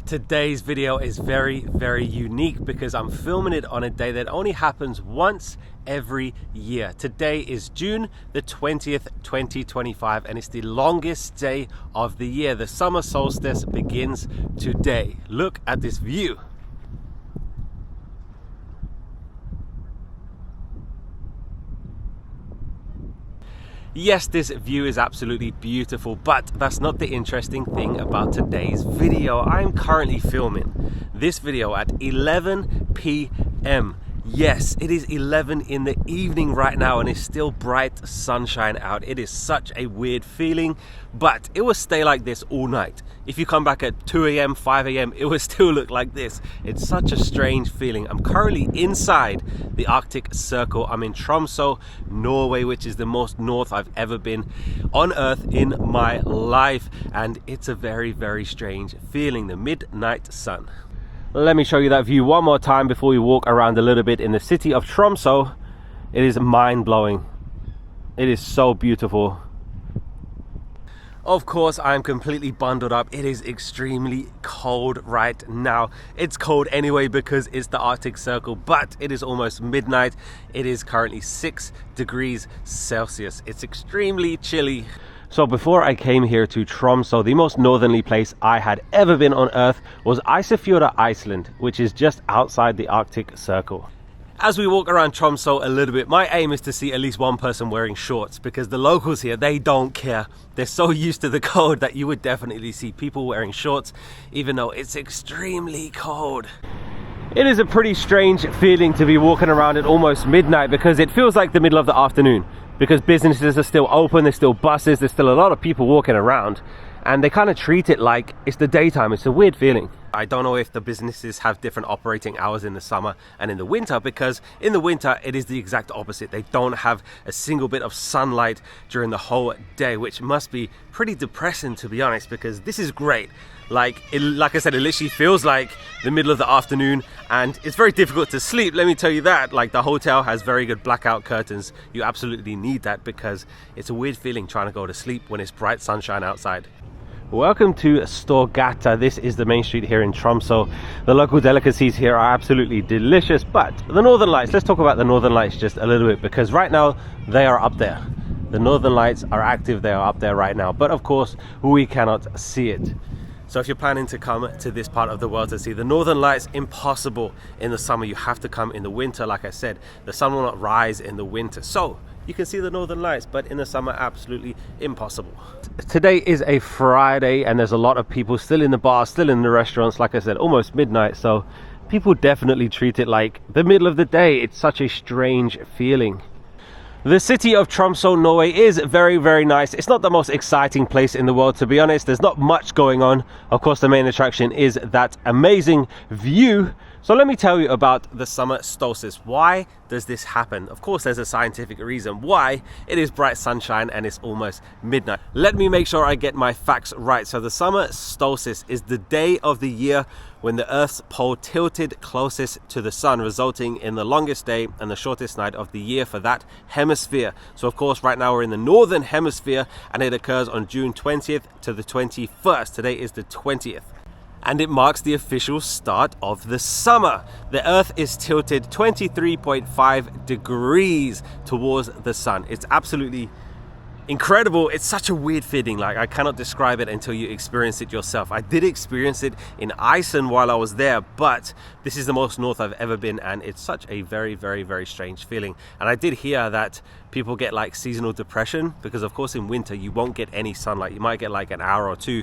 Today's video is very unique because I'm filming it on a day that only happens once every year. Today is June the 20th, 2025, and it's the longest day of the year. The summer solstice begins today. Look at this view. Yes, this view is absolutely beautiful, but that's not the interesting thing about today's video. I'm currently filming this video at 11 p.m. Yes, it is 11 in the evening right now and it's still bright sunshine out. It is such a weird feeling, but it will stay like this all night. If you come back at 2 a.m, 5 a.m, it will still look like this. It's such a strange feeling. I'm currently inside the Arctic Circle. I'm in Tromsø, Norway, which is the most north I've ever been on Earth in my life. And it's a very strange feeling, the midnight sun. Let me show you that view one more time before we walk around a little bit in the city of Tromsø. It is mind-blowing. It is so beautiful. Of course, I'm completely bundled up. It is extremely cold right now. It's cold anyway because it's the Arctic Circle, but it is almost midnight. It is currently 6 degrees Celsius. It's extremely chilly. So before I came here to Tromsø, the most northerly place I had ever been on Earth was Isafjorda, Iceland, which is just outside the Arctic Circle. As we walk around Tromsø a little bit, my aim is to see at least one person wearing shorts because the locals here, they don't care. They're so used to the cold that you would definitely see people wearing shorts, even though it's extremely cold. It is a pretty strange feeling to be walking around at almost midnight because it feels like the middle of the afternoon. Because businesses are still open, there's still buses, there's still a lot of people walking around, and they kind of treat it like it's the daytime. It's a weird feeling. I don't know if the businesses have different operating hours in the summer and in the winter, because in the winter it is the exact opposite. They don't have a single bit of sunlight during the whole day, which must be pretty depressing, to be honest, because this is great. Like I said, it literally feels like the middle of the afternoon and it's very difficult to sleep, let me tell you that. Like, the hotel has very good blackout curtains. You absolutely need that because it's a weird feeling trying to go to sleep when it's bright sunshine outside. Welcome to Storgata. This is the main street here in Tromsø. The local delicacies here are absolutely delicious, but the northern lights, let's talk about the northern lights just a little bit because right now they are up there. The northern lights are active, they are up there right now, but of course we cannot see it. So if you're planning to come to this part of the world to see the northern lights, impossible in the summer. You have to come in the winter. Like I said, the sun will not rise in the winter. So you can see the northern lights, but in the summer, absolutely impossible. Today is a Friday and there's a lot of people still in the bars, still in the restaurants. Like I said, almost midnight. So people definitely treat it like the middle of the day. It's such a strange feeling. The city of Tromsø, Norway is very nice. It's not the most exciting place in the world, to be honest. There's not much going on. Of course, the main attraction is that amazing view. So let me tell you about the summer solstice. Why does this happen? Of course, there's a scientific reason why. It is bright sunshine and it's almost midnight. Let me make sure I get my facts right. So the summer solstice is the day of the year when the Earth's pole tilted closest to the sun, resulting in the longest day and the shortest night of the year for that hemisphere. So of course, right now we're in the northern hemisphere and it occurs on June 20th to the 21st. Today is the 20th. And it marks the official start of the summer. The Earth is tilted 23.5 degrees towards the sun. It's absolutely incredible. It's such a weird feeling. Like, I cannot describe it until you experience it yourself. I did experience it in Iceland while I was there, but this is the most north I've ever been, and it's such a very strange feeling. And I did hear that people get like seasonal depression because of course in winter you won't get any sunlight. You might get like an hour or two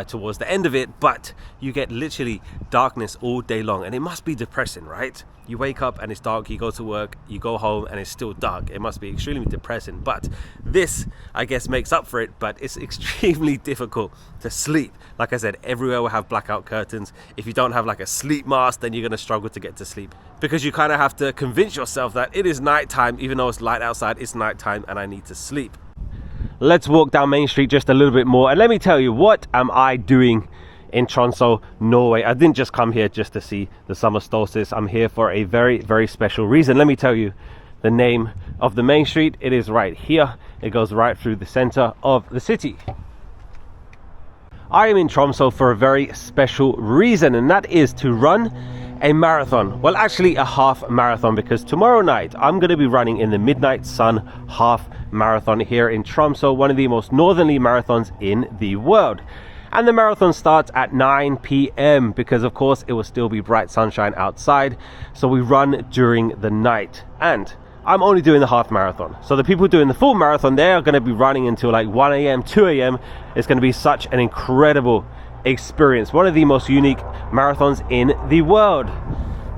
towards the end of it, but you get literally darkness all day long, and it must be depressing, right? You wake up and it's dark, you go to work, you go home and it's still dark. It must be extremely depressing, but this, I guess, makes up for it. But it's extremely difficult to sleep. Like I said, everywhere will have blackout curtains. If you don't have like a sleep mask, then you're going to struggle to get to sleep because you kind of have to convince yourself that it is nighttime. Even though it's light outside, it's nighttime and I need to sleep. Let's walk down Main Street just a little bit more and let me tell you, what am I doing in Tromsø, Norway? I didn't just come here just to see the summer solstice. I'm here for a very special reason. Let me tell you the name of the main street. It is right here. It goes right through the center of the city. I am in Tromsø for a very special reason, and that is to run a marathon. Well, actually a half marathon, because tomorrow night I'm going to be running in the Midnight Sun half marathon here in Tromsø, one of the most northerly marathons in the world. And the marathon starts at 9 p.m. because of course it will still be bright sunshine outside, so we run during the night. And I'm only doing the half marathon, so the people doing the full marathon, they are going to be running until like 1 a.m. 2 a.m. It's going to be such an incredible experience, one of the most unique marathons in the world.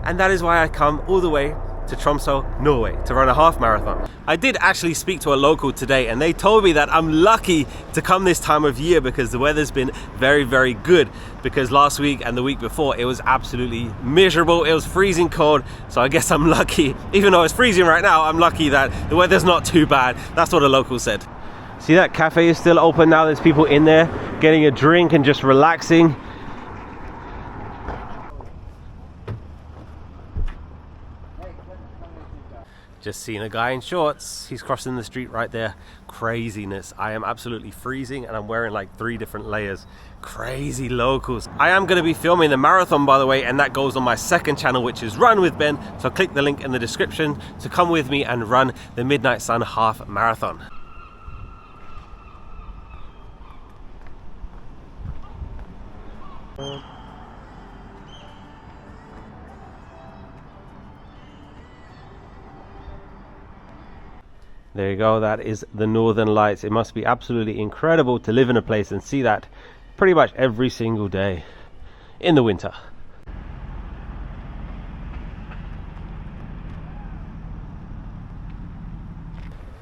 And that is why I come all the way to Tromsø, Norway, to run a half marathon. I did actually speak to a local today, and they told me that I'm lucky to come this time of year because the weather's been very, very good. Because last week and the week before, it was absolutely miserable. It was freezing cold, so I guess I'm lucky. Even though it's freezing right now, I'm lucky that the weather's not too bad. That's what a local said. See, that cafe is still open now. There's people in there getting a drink and just relaxing. Just seen a guy in shorts. He's crossing the street right there. Craziness. I am absolutely freezing and I'm wearing like 3 different layers. Crazy locals. I am going to be filming the marathon, by the way, and that goes on my second channel, which is Run with Ben. So click the link in the description to come with me and run the Midnight Sun half marathon. There you go, that is the Northern Lights. It must be absolutely incredible to live in a place and see that pretty much every single day in the winter.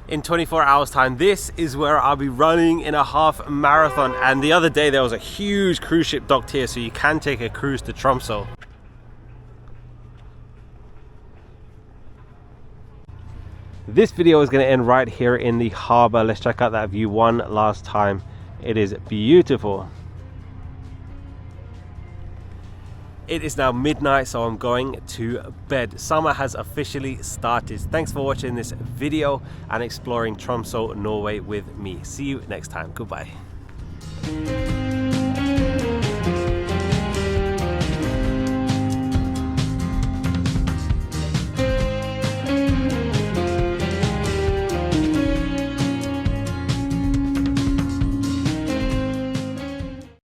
In 24 hours time, this is where I'll be running in a half marathon. And the other day there was a huge cruise ship docked here, so you can take a cruise to Tromsø. This video is going to end right here in the harbor. Let's check out that view one last time. It is beautiful. It is now midnight, so I'm going to bed. Summer has officially started. Thanks for watching this video and exploring Tromsø, Norway with me. See you next time. Goodbye.